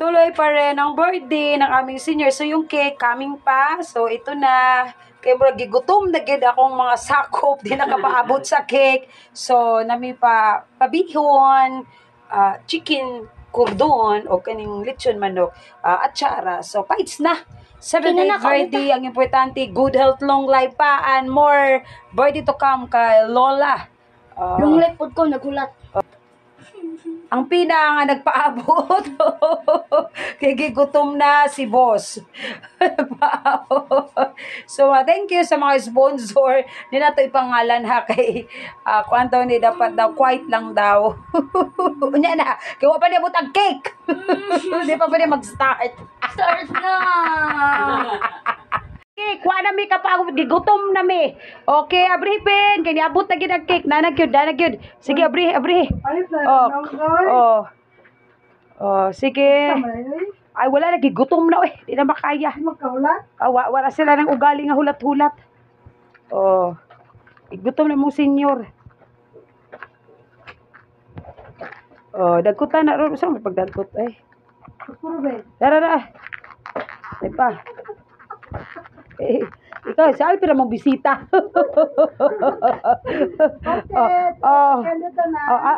tuloy pa rin ang birthday ng aming senior. So, yung cake coming pa. So, ito na. Kaya mura gigutom na gid akong mga sakop. Di nakapaabot sa cake. So, nami pa pabihon, chicken cordon, o kaning lechon manok, atsara. So, paits na. 7th birthday. Ang importante, good health, long life pa, and more birthday to come kay Lola. Long life po ko, nagulat. Ang pina nga nagpaabot. Kaya gigutom na si boss. Nagpaabot. So, thank you sa mga sponsor. Hindi na ito ipangalan ha kay kwanto ni dapat daw, quiet lang daw. Unya na, kaya pa niya ang cake. Hindi pa niya mag-start. Start na! Cake, kuha na mi kapag gigutom na mi. Okay, abrihipin. Kaya niabot na gid ang cake. Nanag yun. Sige, abrih. Sige. Ay, wala na, gigutom na eh. Di na makaya. Wala sila ng ugali nga hulat-hulat. Gigutom na mong senyor. Dagkutan na ron. Saan may pagdagkot eh? Dara. Ay pa. Ikaw, saan pa namang bisita?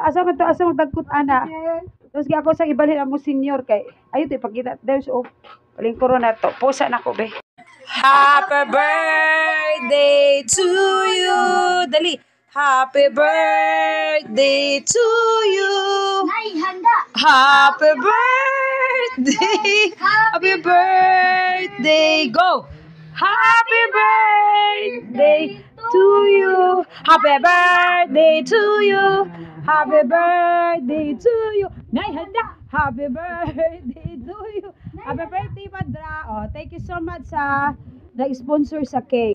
Asa mo dagkot ana? Tapos ako sa ibalhin ang mo senior kay ayun to ipakita. There's paling corona to. Posa na ko be. Happy birthday to you. Dali. Happy birthday to you. Nay, handa! Happy birthday. Happy birthday. Go. Happy birthday to you. Happy birthday to you. Happy birthday to you. Nay, handa. Happy birthday to you. Happy birthday, Padra. Thank you so much sa nag-sponsor sa cake.